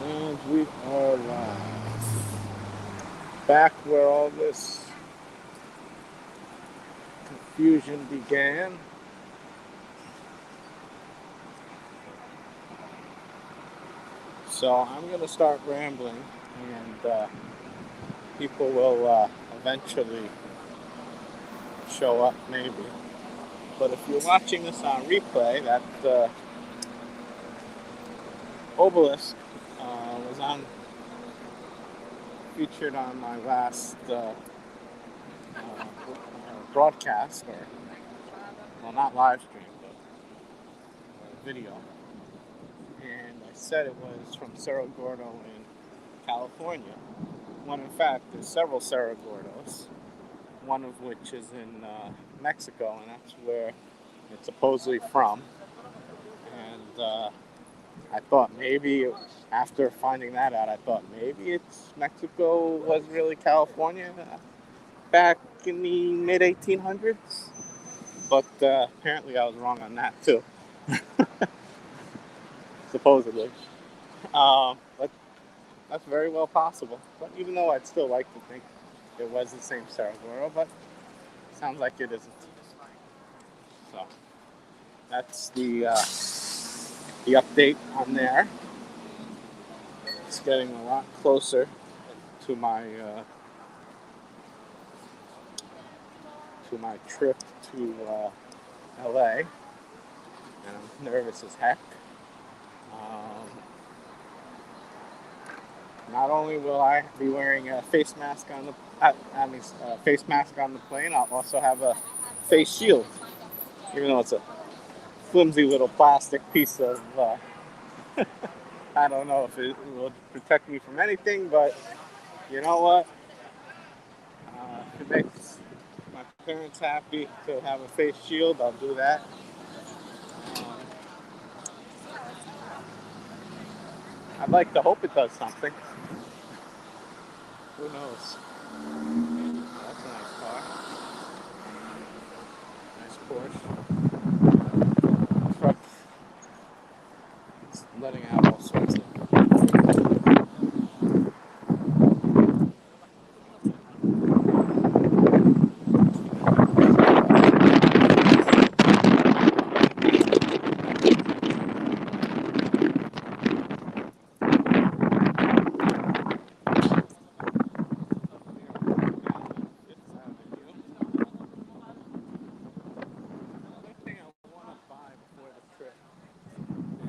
And we are back where all this confusion began. So I'm going to start rambling, and people will eventually show up, maybe. But if you're watching this on replay, that obelisk was on featured on my last broadcast, or well, not live stream, but video. And I said it was from Cerro Gordo in California. When in fact, there's several Cerro Gordos, one of which is in Mexico, and that's where it's supposedly from. And I thought maybe, after finding that out, I thought maybe it's Mexico was really California back in the mid 1800s. But apparently I was wrong on that too, supposedly. But that's very well possible. But even though I'd still like to think it was the same Cerro Gordo, but it sounds like it isn't. So that's the update on there. It's getting a lot closer to my trip to LA, and I'm nervous as heck. Um, Not only will I be wearing a face mask on face mask on the plane, I'll also have a face shield, even though it's a flimsy little plastic piece of. I don't know if it will protect me from anything, but you know what? If it makes my parents happy to have a face shield, I'll do that. Um, I'd like to hope it does something. Who knows? That's a nice car. Nice Porsche. Truck is letting out all sorts of.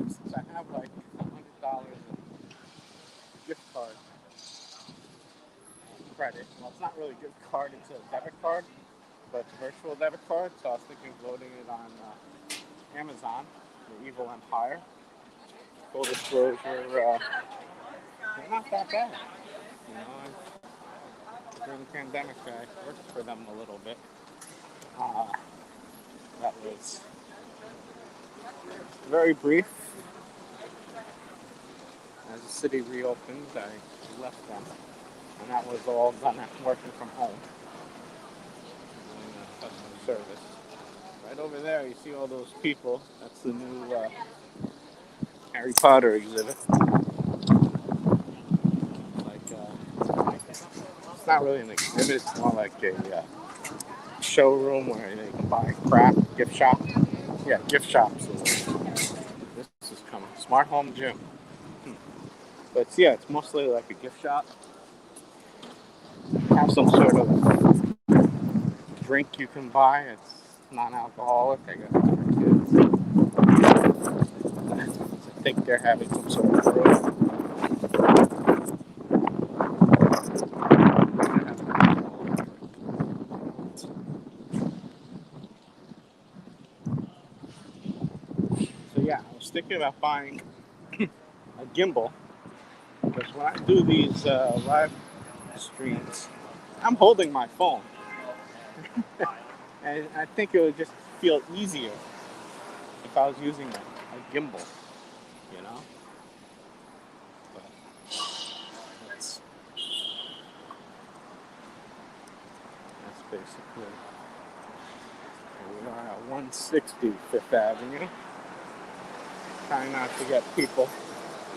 Since I have like $100 in gift card credit. Well, it's not really a gift card, it's a debit card, but it's a virtual debit card. So I was thinking of loading it on Amazon, the Evil Empire. Full disclosure, they're not that bad. You know, during the pandemic, I worked for them a little bit. Uh, that was very brief. As the city reopened, I left them, and that was all done at working from home, doing customer service. Right over there, you see all those people. That's the new Harry Potter exhibit. Like, it's not really an exhibit; it's more like a showroom where they can buy crap. Gift shop. Yeah, gift shops. This is coming. Smart home gym. But yeah, it's mostly like a gift shop. Have some sort of drink you can buy. It's non-alcoholic. I guess it's for kids. I think they're having some sort of growth. So yeah, I was thinking about buying a gimbal because when I do these live streams, I'm holding my phone, and I think it would just feel easier if I was using a gimbal. You know, but that's basically. We are at 160 Fifth Avenue. Trying not to get people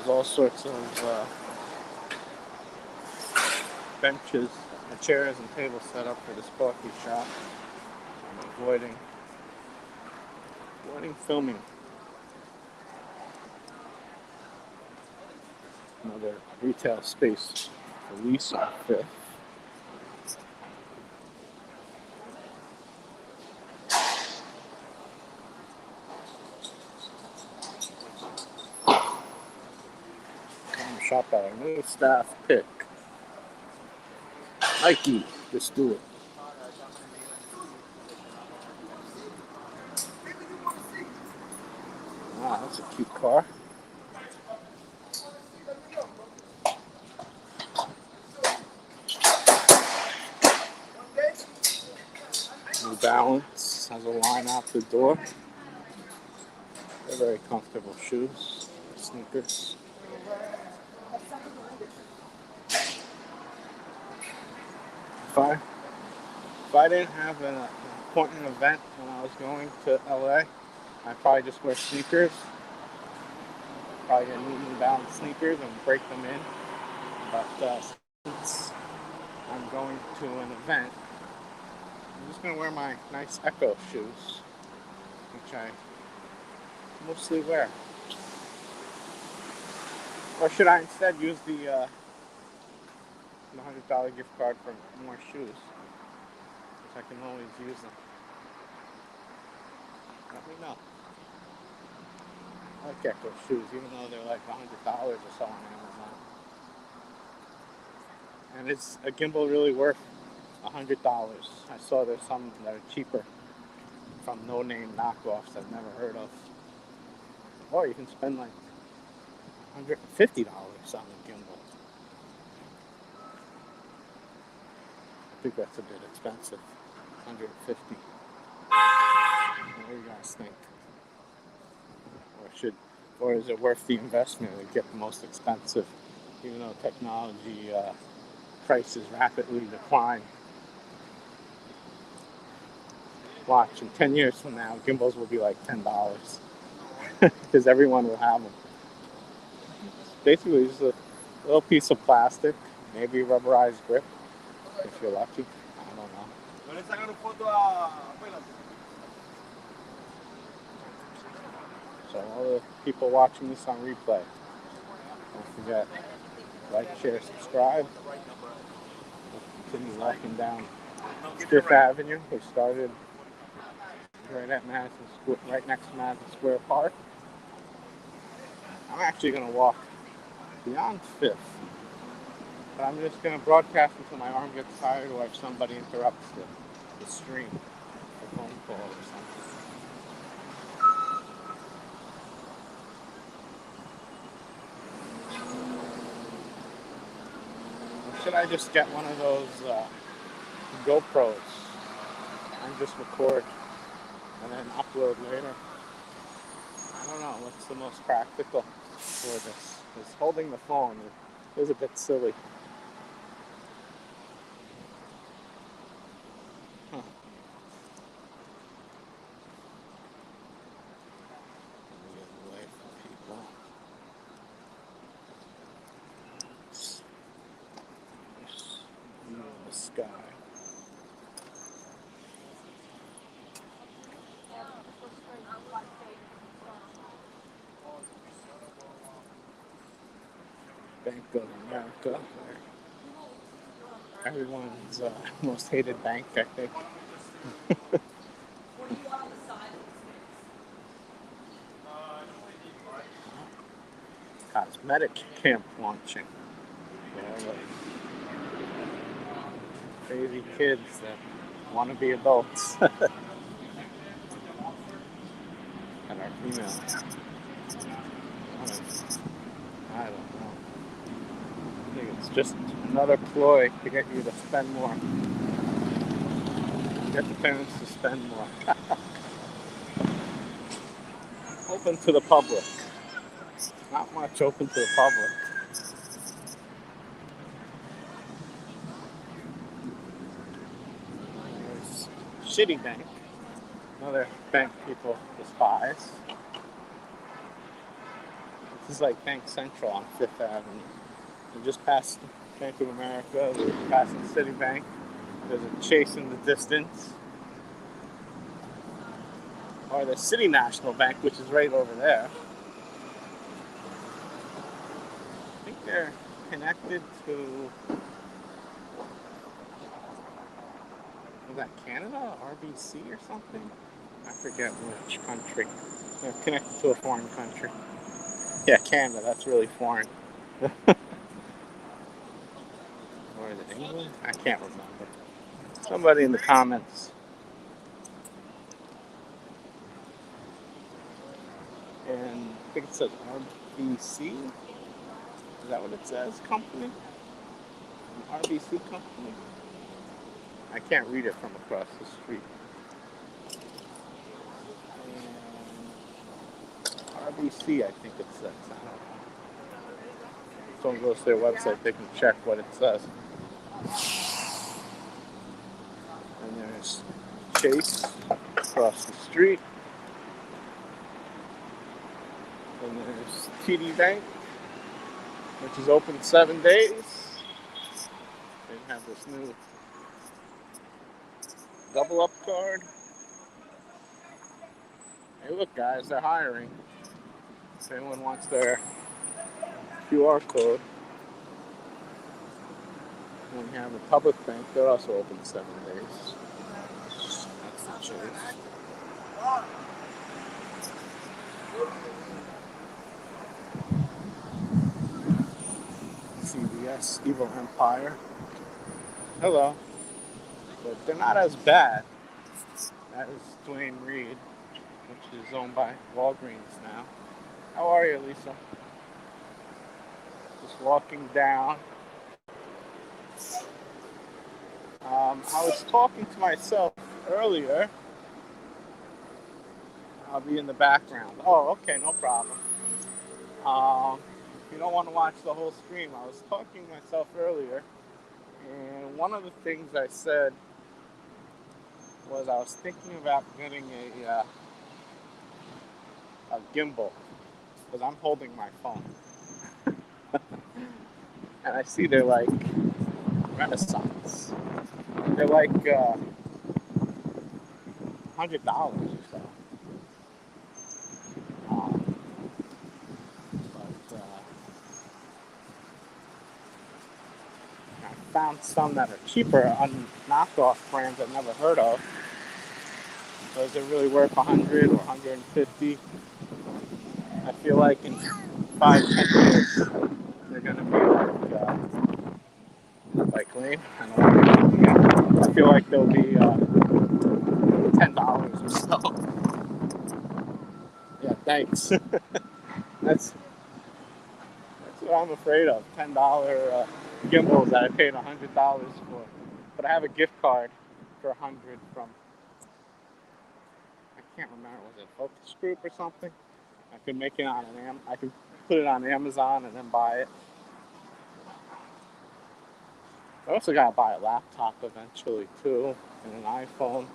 There's all sorts of benches, chairs, and tables set up for this coffee shop. I'm avoiding filming. Another retail space for lease on Fifth. Come shop at our new staff pick. Nike, just do it. Wow, that's a cute car. New Balance has a line out the door. They're very comfortable shoes, sneakers. If I didn't have an important event when I was going to LA, I'd probably just wear sneakers. Probably get New Balance sneakers and break them in. But since I'm going to an event, I'm just going to wear my nice Echo shoes, which I mostly wear. Or should I instead use the $100 gift card for more shoes? Which I can always use them. Let me know. I like Echo shoes, even though they're like $100 or so on Amazon. And is a gimbal really worth $100? I saw there's some that are cheaper from no-name knockoffs I've never heard of. Or you can spend like $150 on a gimbal. I think that's a bit expensive. $150. What do you guys think? Or is it worth the investment to get the most expensive, even though technology prices rapidly decline? Watch, in 10 years from now, gimbals will be like $10 because everyone will have them. Basically, just a little piece of plastic, maybe a rubberized grip, if you're lucky. I don't know. So all the people watching this on replay, don't forget, like, share, subscribe. We'll continue walking down Fifth Avenue. We started right next to Madison Square Park. I'm actually going to walk beyond Fifth, but I'm just going to broadcast until my arm gets tired or if somebody interrupts the stream, a phone call or something. Or should I just get one of those GoPros and just record and then upload later? I don't know what's the most practical for this. Because holding the phone is a bit silly. Huh. Get away from people. The sky. Bank of America. Everyone's most hated bank, I think. Cosmetic camp launching. Yeah, like crazy kids that want to be adults. And our female. I don't know. I think it's just another ploy to get you to spend more. Get the parents to spend more. Open to the public. Not much open to the public. There's Citibank, another bank people despise. This is like Bank Central on Fifth Avenue. We just passed Bank of America, we're passing Citibank. There's a Chase in the distance. Or the City National Bank, which is right over there. I think they're connected to, was that Canada, RBC or something? I forget which country. They're connected to a foreign country. Yeah, Canada, that's really foreign. Or is it England? I can't remember. Somebody in the comments. And I think it says RBC. Is that what it says? Company? An RBC company? I can't read it from across the street. And RBC, I think it says. I don't know. If someone goes to their website, they can check what it says. And there's Chase across the street. And there's TD Bank, which is open 7 days. They have this new double up card. Hey, look, guys, they're hiring. If anyone wants their QR code. And we have the Public Bank, they're also open 7 days. That's the Chase. CVS, Evil Empire. Hello. But they're not as bad as Duane Reade, which is owned by Walgreens now. How are you, Lisa? Just walking down. I was talking to myself earlier. I'll be in the background. Oh, okay, no problem. If you don't want to watch the whole stream, I was talking to myself earlier, and one of the things I said was I was thinking about getting a gimbal, because I'm holding my phone. And I see they're like Renaissance. They're like $100 or so. I found some that are cheaper on knockoff brands I've never heard of. Those are really worth 100 or 150. I feel like in 5-10 years they're gonna be like lame. I don't know. Yeah. I feel like they'll be $10 or so. Yeah, thanks. That's what I'm afraid of. $10 gimbals that I paid $100 for, but I have a gift card for 100 from, I can't remember, was it Focus Group or something? I could make it on I could put it on Amazon and then buy it. I also gotta buy a laptop eventually too, and an iPhone.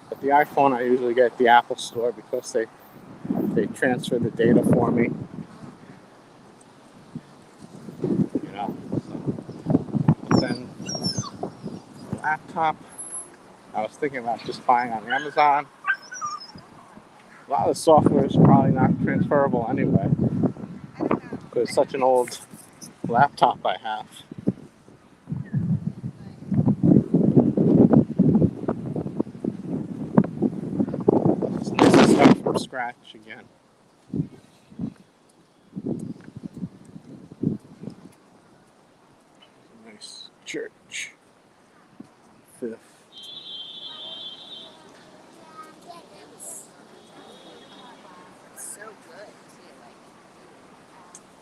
But the iPhone I usually get at the Apple Store because they transfer the data for me. You know. But then the laptop, I was thinking about just buying on Amazon. A lot of the software is probably not transferable anyway, because it's such an old laptop I have. Just start from scratch again. Nice church. Fifth.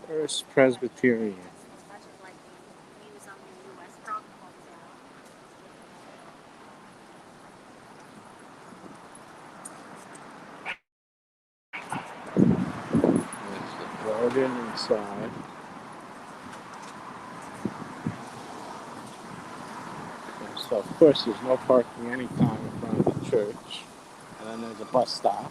First Presbyterian. There's the garden inside. And so of course there's no parking anytime in front of the church. And then there's a bus stop.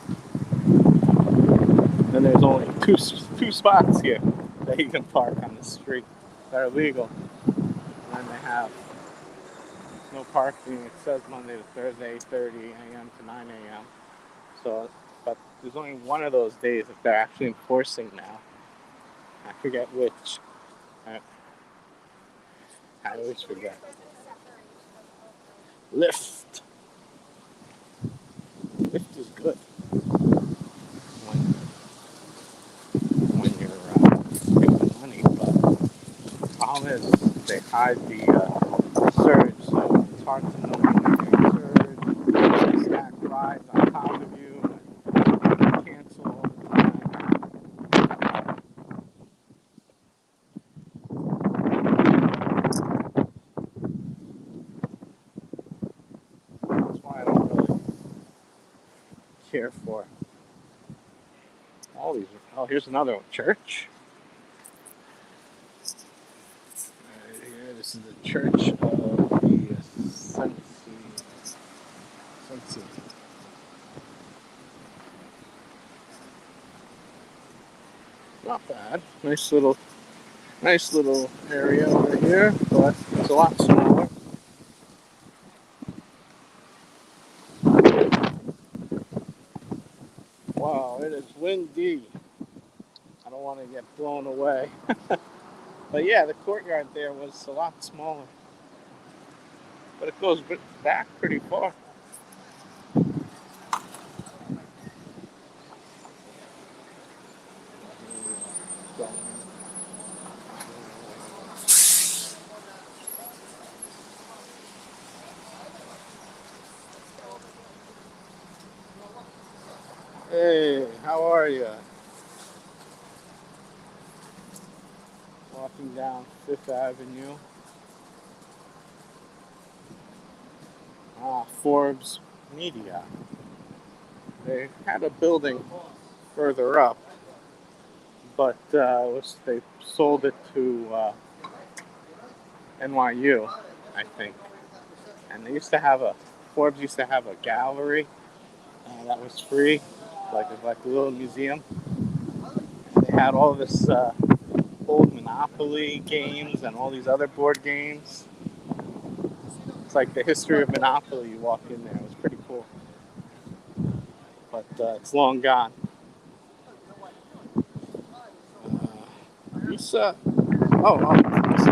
And there's only two spots here that you can park on the street that are legal. And then they have no parking. It says Monday to Thursday, 8:30 a.m. to 9 a.m. So, but there's only one of those days that they're actually enforcing now. I forget which. I always forget. Lyft. Lyft is good when you're making money, but the problem is they hide the surge, so it's hard to know when they're surge. They stack rides on top of you and cancel all the time. That's why I don't really care for all these. Oh, here's another one. Church. Here, this is the Church of the Sensi. Not bad. Nice little area over here, but it's a lot smaller. Wow, it is windy. I don't want to get blown away. But yeah, the courtyard there was a lot smaller. But it goes back pretty far. Hey, how are you? Walking down Fifth Avenue. Forbes Media. They had a building further up, but they sold it to NYU, I think. And Forbes used to have a gallery that was free, like a little museum. And they had all this old Monopoly games and all these other board games. It's like the history of Monopoly. You walk in there, it was pretty cool. But it's long gone. This is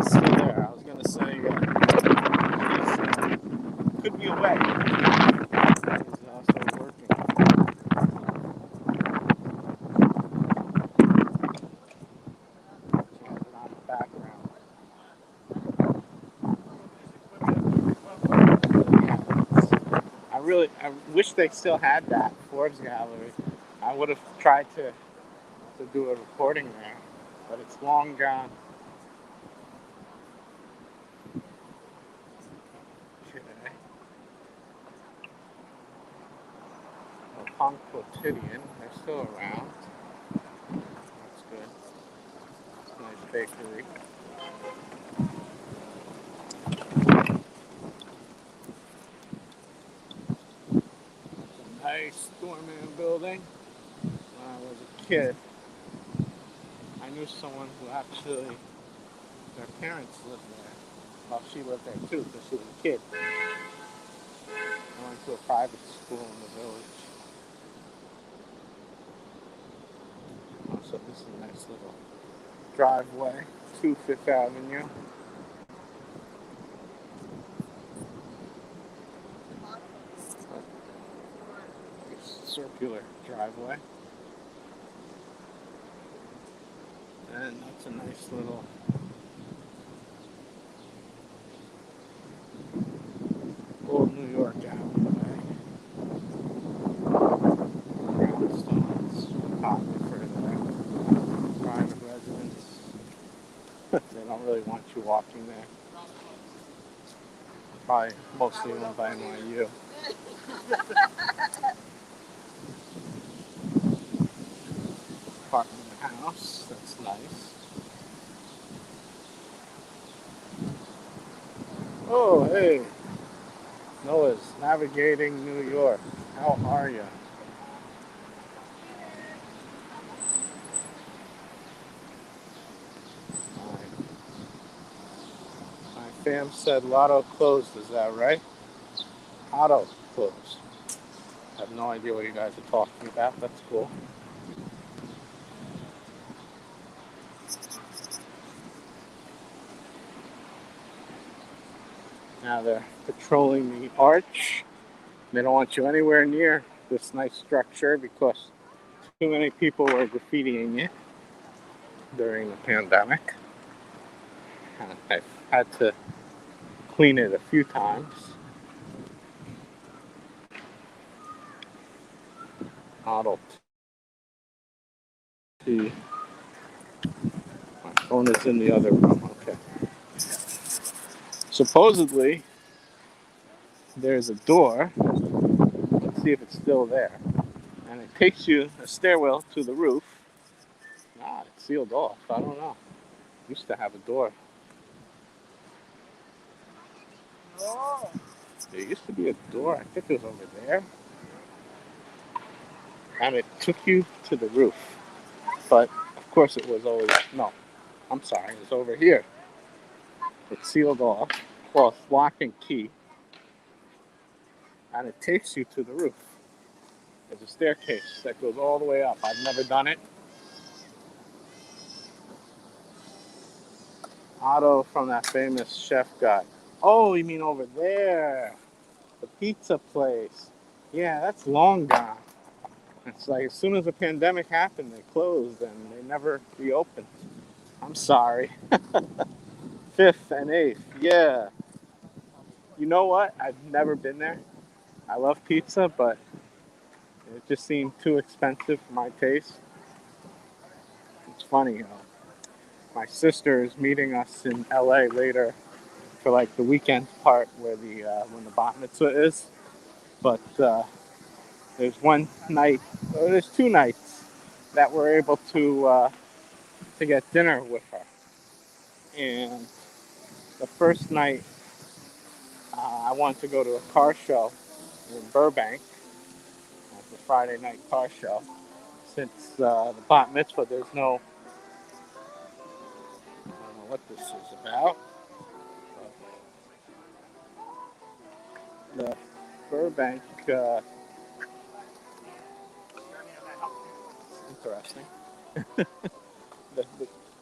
still there. I was gonna say could be away. It's also working. On the background. I wish they still had that Forbes gallery. I would have tried to do a recording there, but it's long gone. Okay. Punk Quotidian, they're still around. That's good. It's a nice bakery. It's a nice doorman building. When I was a kid, I knew someone who actually, their parents lived there. Well, she lived there too because she was a kid. I went to a private school in the village. So this is a nice little driveway to Fifth Avenue. Circular driveway. And that's a nice little old New York alleyway. Brownstones, popular for the private residents. They don't really want you walking there. Probably mostly owned by NYU. Apartment house, that's nice. Oh, hey. Noah's navigating New York. How are you? Fam said Lotto closed, is that right? Auto closed. I have no idea what you guys are talking about. That's cool. Now they're patrolling the arch. They don't want you anywhere near this nice structure because too many people were graffitiing it during the pandemic. And I've had to clean it a few times. Model T. My phone is in the other room. Okay. Supposedly, there's a door. Let's see if it's still there. And it takes you a stairwell to the roof. Ah, it's sealed off. I don't know. Used to have a door. There used to be a door. I think it was over there. And it took you to the roof. But of course, it was always no. I'm sorry. It's over here. It's sealed off. Well, it's lock and key, and it takes you to the roof. There's a staircase that goes all the way up. I've never done it. Otto from that famous chef guy. Oh, you mean over there? The pizza place. Yeah, that's long gone. It's like as soon as the pandemic happened, they closed and they never reopened. I'm sorry. Fifth and eighth. Yeah. You know what? I've never been there. I love pizza, but it just seemed too expensive for my taste. It's funny, my sister is meeting us in LA later for like the weekend part where the when the bat mitzvah is. But there's one night, or there's two nights that we're able to get dinner with her. And the first night, I wanted to go to a car show in Burbank. It's a Friday night car show. Since the bat mitzvah, there's no, I don't know what this is about. The Burbank, interesting.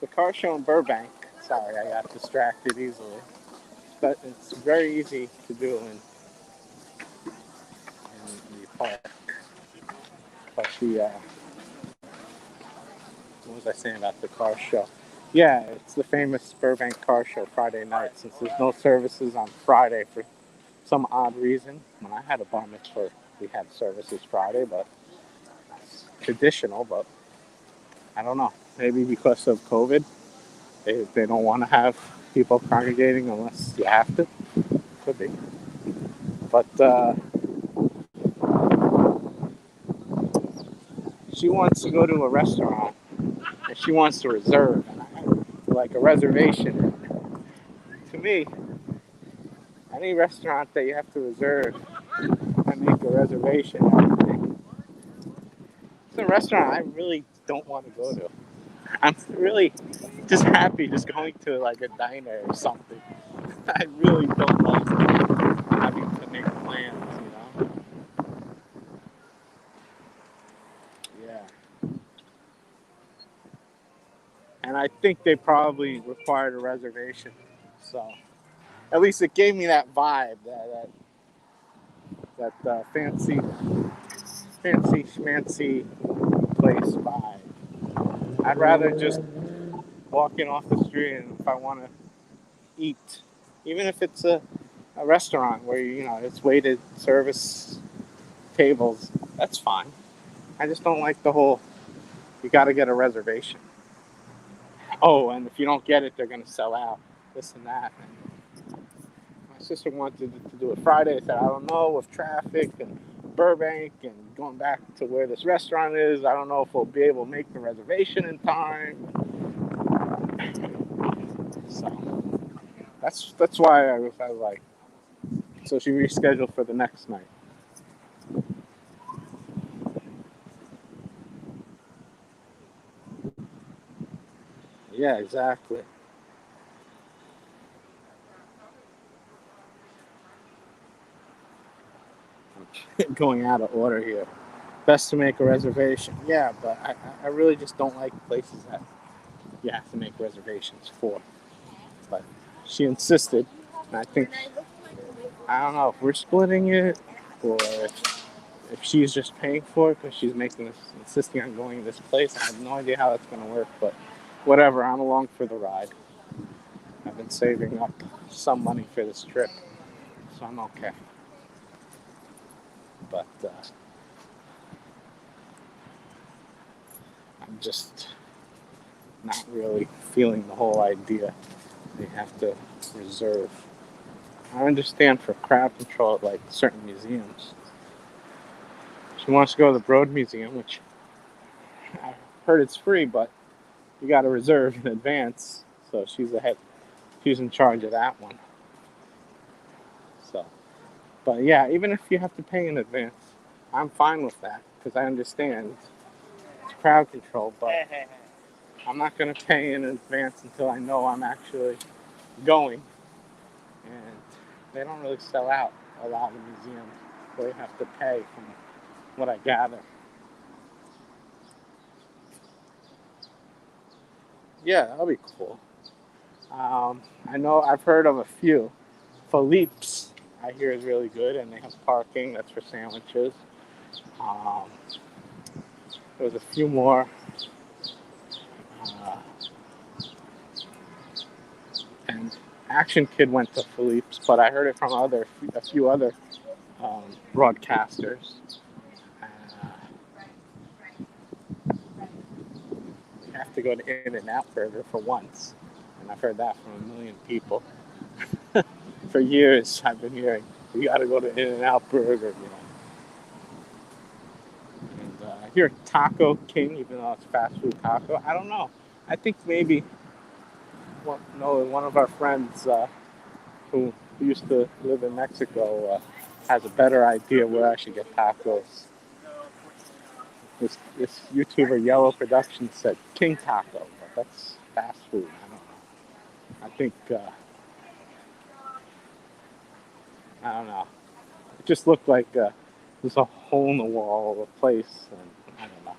The car show in Burbank. Sorry, I got distracted easily. But it's very easy to do in the park. But what was I saying about the car show? Yeah, it's the famous Burbank car show Friday night. Since there's no services on Friday for some odd reason. When I had a bar mitzvah, we had services Friday, but it's traditional. But I don't know. Maybe because of COVID, they don't want to have people congregating unless you have to. Could be. But she wants to go to a restaurant and she wants to reserve, like a reservation. To me, any restaurant that you have to reserve and make a reservation, it's a restaurant I really don't want to go to. I'm really just happy just going to like a diner or something. I really don't like having to make plans, you know? Yeah. And I think they probably required a reservation. So at least it gave me that vibe, that fancy schmancy place vibe. I'd rather just walk in off the street and if I want to eat, even if it's a restaurant where it's waited service tables, that's fine. I just don't like the whole you got to get a reservation. Oh, and if you don't get it, they're gonna sell out. This and that. And my sister wanted to do it Friday. I said I don't know with traffic and Burbank and going back to where this restaurant is. I don't know if we'll be able to make the reservation in time. So that's why I was like. So she rescheduled for the next night. Yeah, exactly. going out of order here. Best to make a reservation. Yeah, but I really just don't like places that you have to make reservations for. But she insisted, and I think, I don't know if we're splitting it or if she's just paying for it because she's making this, insisting on going to this place. I have no idea how that's going to work, but whatever. I'm along for the ride. I've been saving up some money for this trip, so I'm okay. But I'm just not really feeling the whole idea. They have to reserve. I understand for crowd control at like certain museums. She wants to go to the Broad Museum, which I heard it's free, but you got to reserve in advance. So she's the head. She's in charge of that one. So, but yeah, even if you have to pay in advance, I'm fine with that because I understand it's crowd control. But I'm not going to pay in advance until I know I'm actually going. And they don't really sell out a lot of museums, so you have to pay from what I gather. Yeah, that'll be cool. I know I've heard of a few. Philippe's, I hear, is really good, and they have parking. That's for sandwiches. Um, there's a few more. Uh, and Action Kid went to Philippe's, but I heard it from a few other broadcasters. Uh, you have to go to In-N-Out Burger for once, and I've heard that from a million people. For years, I've been hearing you got to go to In-N-Out Burger, you know. And I hear Taco King, even though it's fast food taco. I don't know. I think maybe one of our friends who used to live in Mexico has a better idea where I should get tacos. This YouTuber Yellow Productions said King Taco, but that's fast food. I don't know. I don't know. It just looked like there's a hole in the wall of a place, and I don't know.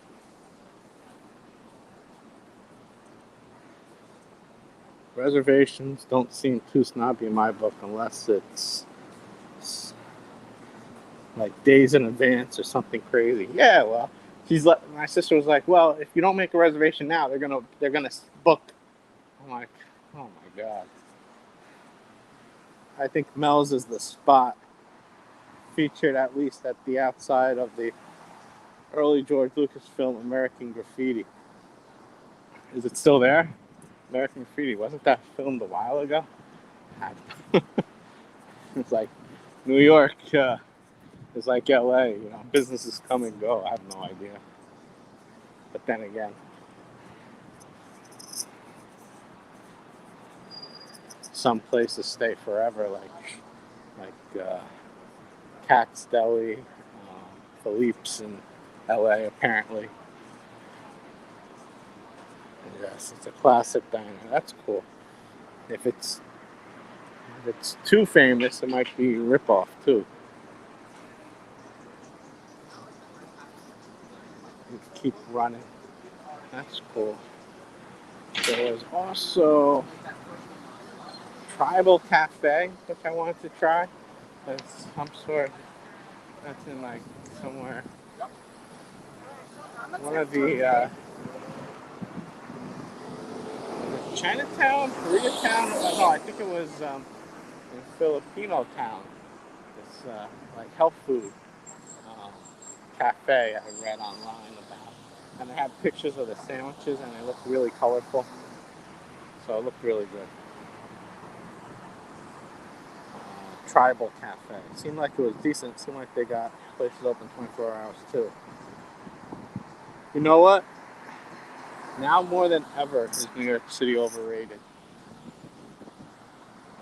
Reservations don't seem too snobby in my book unless it's like days in advance or something crazy. Yeah, well, my sister was like, well, if you don't make a reservation now, they're gonna book. I'm like, oh my god. I think Mel's is the spot featured at least at the outside of the early George Lucas film American Graffiti. Is it still there? American Graffiti, wasn't that filmed a while ago? It's like New York is like LA, you know, businesses come and go. I have no idea. But then again, some places stay forever, like Cat's Deli, Philippe's in LA apparently. Yes, it's a classic diner. That's cool. If it's too famous, it might be a ripoff too. You keep running. That's cool. There was also Tribal Cafe, which I wanted to try. That's some sort. That's in like somewhere. One of the Chinatown, Koreatown. No, I think it was in Filipino town. This like health food um, cafe I read online about, and they had pictures of the sandwiches, and they looked really colorful. So it looked really good. Tribal Cafe. It seemed like it was decent. It seemed like they got places open 24 hours too. You know what? Now more than ever is New York City overrated.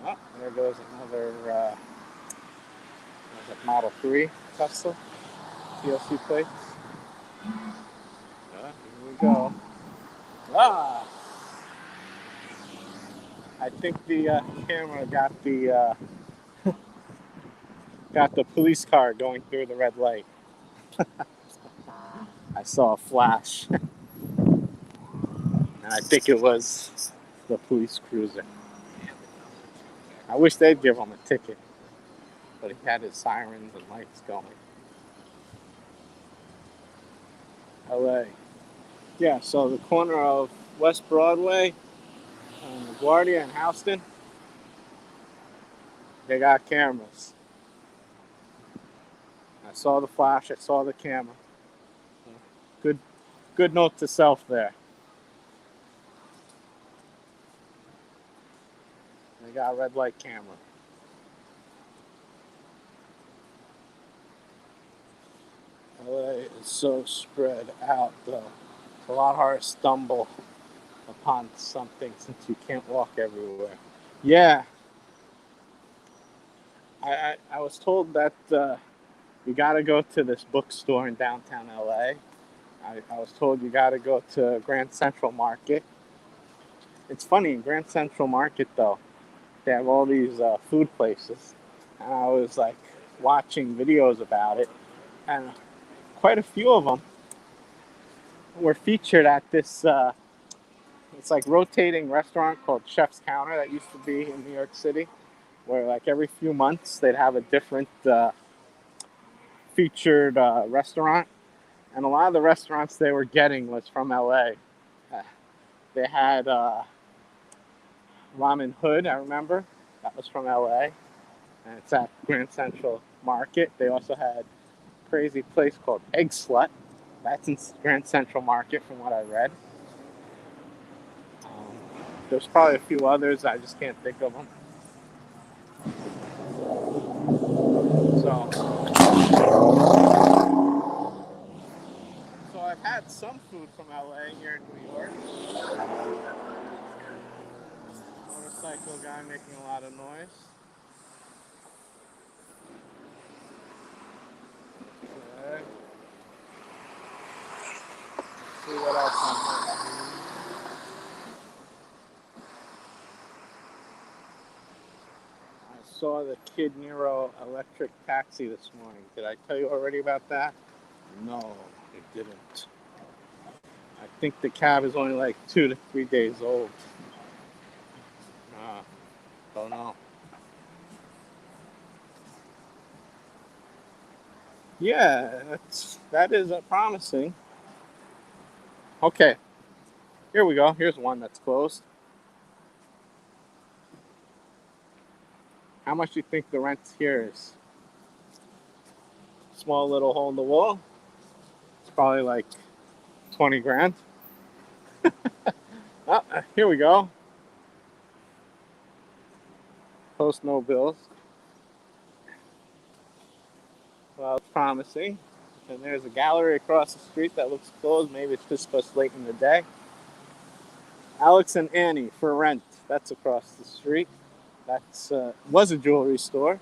Oh, there goes another Model 3 Tesla. TLC plates. Here we go. Ah! I think the camera got the got the police car going through the red light. I saw a flash, and I think it was the police cruiser. I wish they'd give him a ticket, but he had his sirens and lights going. LA. Yeah, so the corner of West Broadway, LaGuardia, and Houston, they got cameras. I saw the flash, I saw the camera. Good, good note to self there. They got a red light camera. LA is so spread out, though. It's a lot harder to stumble upon something since you can't walk everywhere. Yeah, I was told that you got to go to this bookstore in downtown LA. I was told you got to go to Grand Central Market. It's funny, in Grand Central Market, though, they have all these food places. And I was like watching videos about it, and quite a few of them were featured at this. It's like rotating restaurant called Chef's Counter that used to be in New York City, where like every few months they'd have a different featured restaurant, and a lot of the restaurants they were getting was from LA. Uh, they had Ramen Hood, I remember, that was from LA, and it's at Grand Central Market. They also had a crazy place called Egg Slut, that's in Grand Central Market from what I read. There's probably a few others, I just can't think of them. So I've had some food from LA here in New York. Motorcycle guy making a lot of noise. Okay. Let's see what else I'm doing. I saw the Kid Nero electric taxi this morning. Did I tell you already about that? No, it didn't. I think the cab is only like 2 to 3 days old. Uh, don't know. Yeah, that is promising. Okay, here we go. Here's one that's closed. How much do you think the rent here is? Small little hole in the wall. It's probably like 20 grand. Oh, here we go. Post no bills. Well, it's promising. And there's a gallery across the street that looks closed. Maybe it's just because late in the day. Alex and Annie for rent. That's across the street. That's was a jewelry store.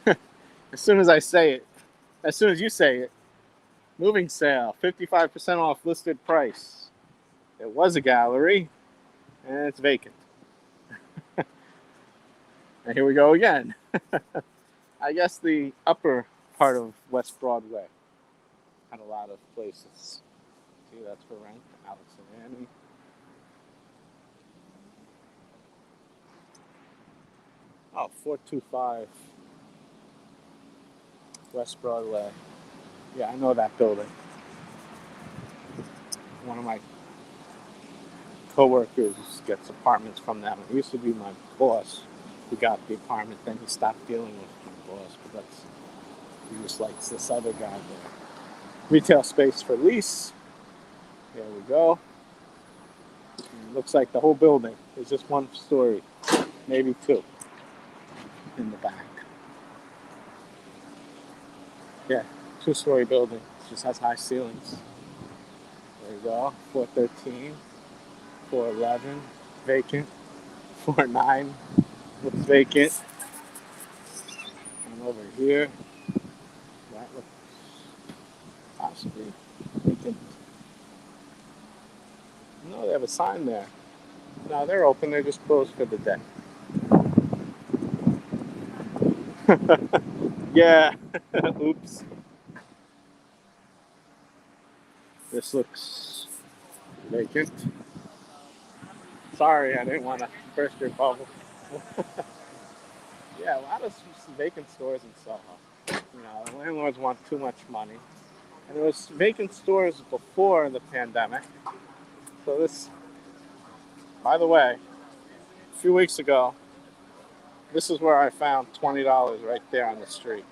As soon as I say it, as soon as you say it, moving sale, 55% off listed price. It was a gallery, and it's vacant. And here we go again. I guess the upper part of West Broadway had a lot of places. See, that's for rent. Alex and Annie. Oh, 425 West Broadway. Yeah, I know that building. One of my coworkers gets apartments from them. It used to be my boss who got the apartment. Then he stopped dealing with my boss, but he just likes this other guy there. Retail space for lease. There we go. It looks like the whole building is just one story, maybe two in the back. Yeah, two-story building. It just has high ceilings. There you go. 413, 411, vacant. 4-9 looks vacant. And over here, that looks possibly vacant. No, they have a sign there. No, they're open. They're just closed for the day. Yeah. Oops. This looks vacant. Sorry, I didn't want to burst your bubble. Yeah, a lot of vacant stores in Soho. The landlords want too much money. And there was vacant stores before the pandemic. So this, by the way, a few weeks ago, this is where I found $20 right there on the street.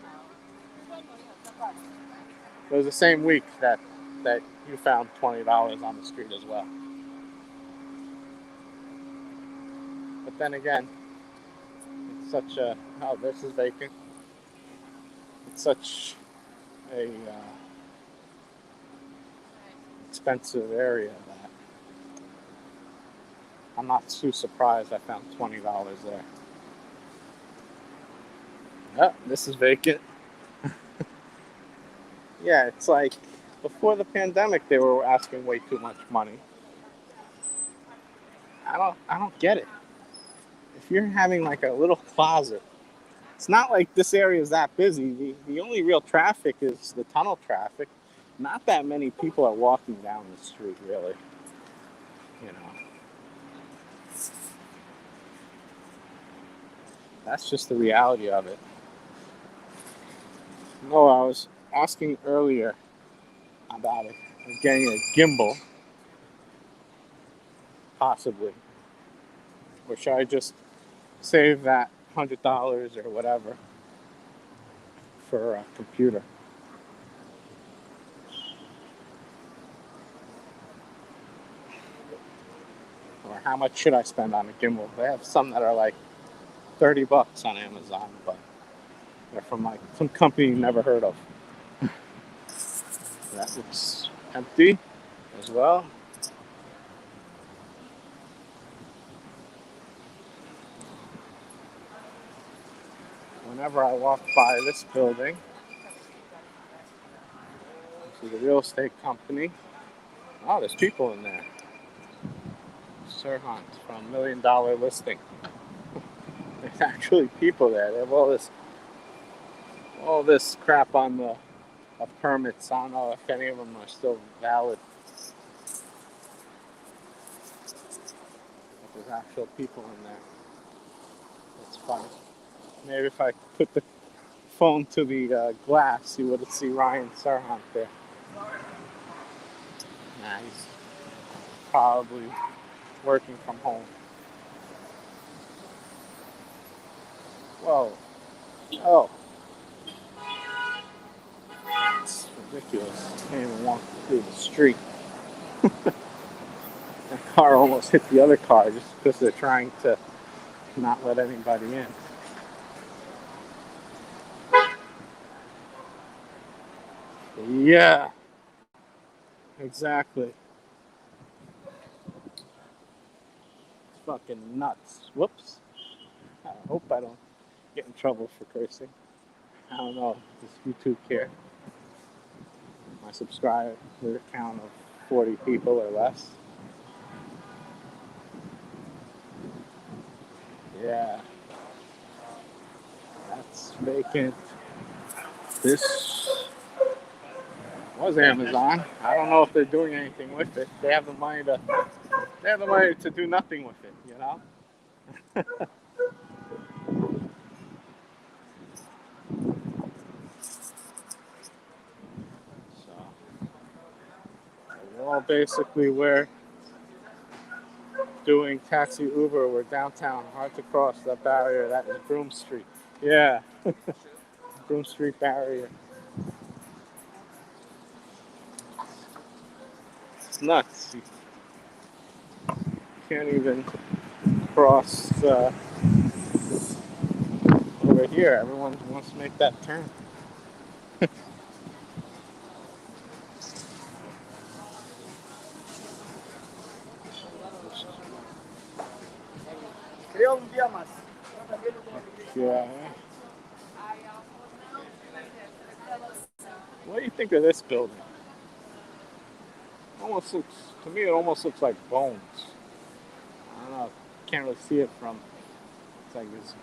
It was the same week that you found $20 on the street as well. But then again, it's such a this is vacant. It's such a expensive area that I'm not too surprised I found $20 there. Oh, this is vacant. Yeah, it's like before the pandemic they were asking way too much money. I don't get it. If you're having like a little closet, it's not like this area is that busy. The only real traffic is the tunnel traffic. Not that many people are walking down the street, really. You know, that's just the reality of it. No, I was asking earlier about it, getting a gimbal, possibly, or should I just save that $100 or whatever for a computer? Or how much should I spend on a gimbal? They have some that are like $30 on Amazon, but they're from like some company you never heard of. That looks empty as well. Whenever I walk by this building, this is a real estate company. Oh, there's people in there. Sirhan from Million Dollar Listing. There's actually people there. They have all this crap on the permits. I don't know if any of them are still valid. But there's actual people in there. That's funny. Maybe if I put the phone to the glass, you would see Ryan Serhant there. Nah, he's probably working from home. Whoa. Oh, it's ridiculous. I can't even walk through the street. That car almost hit the other car just because they're trying to not let anybody in. Yeah, exactly. It's fucking nuts. Whoops. I hope I don't get in trouble for cursing. I don't know. Does YouTube care? My subscriber count of 40 people or less. Yeah, that's vacant. This was Amazon. I don't know if they're doing anything with it. They have the money to do nothing with it, you know? So well, basically we're doing taxi Uber. We're downtown, hard to cross that barrier. That is Broome Street. Yeah, Broome Street barrier. It's nuts. You can't even cross over here. Everyone wants to make that turn. Yeah. What do you think of this building? Almost looks to me. It almost looks like bones. I don't know. Can't really see it from. It's like this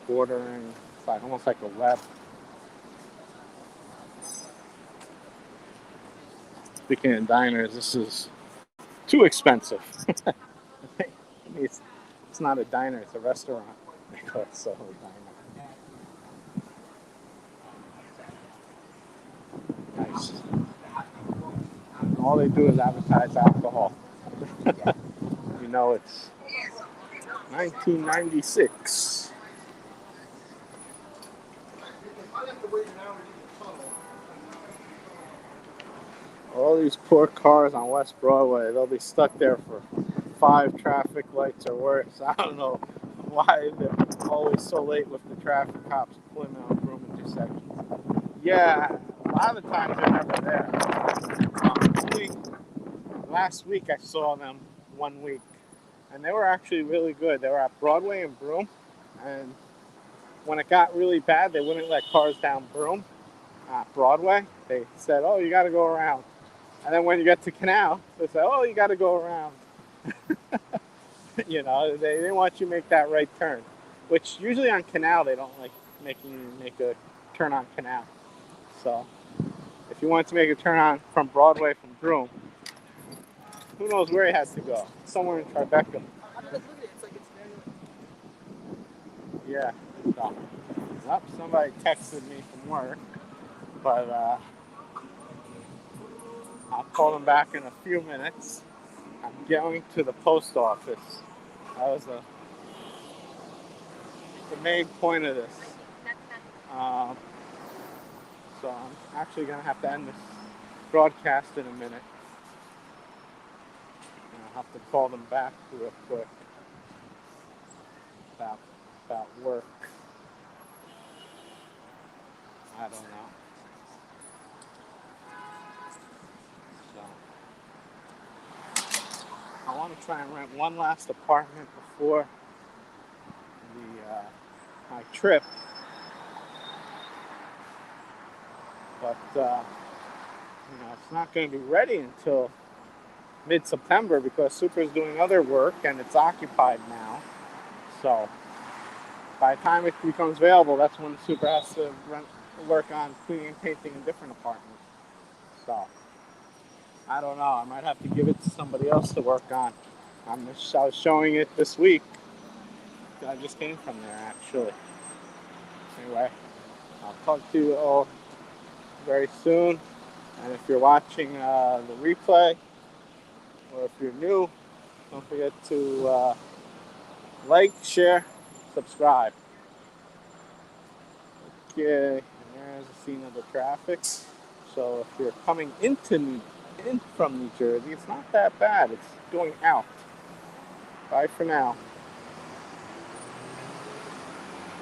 bordering, it's like almost like a web. Speaking of diners, this is too expensive. I mean, it's not a diner, it's a restaurant. They call it Soho Diner. Nice. All they do is advertise alcohol. You know, it's 1996. All these poor cars on West Broadway, they'll be stuck there for 5 traffic lights or worse. I don't know why they're always so late with the traffic cops pulling them on Broome intersections. Yeah, a lot of the times they're never there. Only last week I saw them 1 week, and they were actually really good. They were at Broadway and Broome, and when it got really bad, they wouldn't let cars down Broome, Broadway. They said, "Oh, you got to go around." And then when you get to Canal, they say, "Oh, you got to go around." You know, they didn't want you to make that right turn, which usually on Canal they don't like making you make a turn on Canal. So if you wanted to make a turn on from Broadway from Broome, who knows where he has to go? Somewhere in Tribeca. Yeah. So, well, somebody texted me from work, but I'll call them back in a few minutes. I'm going to the post office. That was the main point of this. Um, so I'm actually going to have to end this broadcast in a minute. And I'll have to call them back real quick about work. I don't know. So I want to try and rent one last apartment before my trip. But it's not going to be ready until mid-September because Super's doing other work and it's occupied now. So by the time it becomes available, that's when Super has to work on cleaning and painting a different apartment. So I don't know. I might have to give it to somebody else to work on. I was showing it this week. I just came from there, actually. Anyway, I'll talk to you all very soon. And if you're watching the replay, or if you're new, don't forget to like, share, subscribe. Okay, and there's a scene of the traffic. So if you're coming in from New Jersey, it's not that bad. It's going out. Bye for now.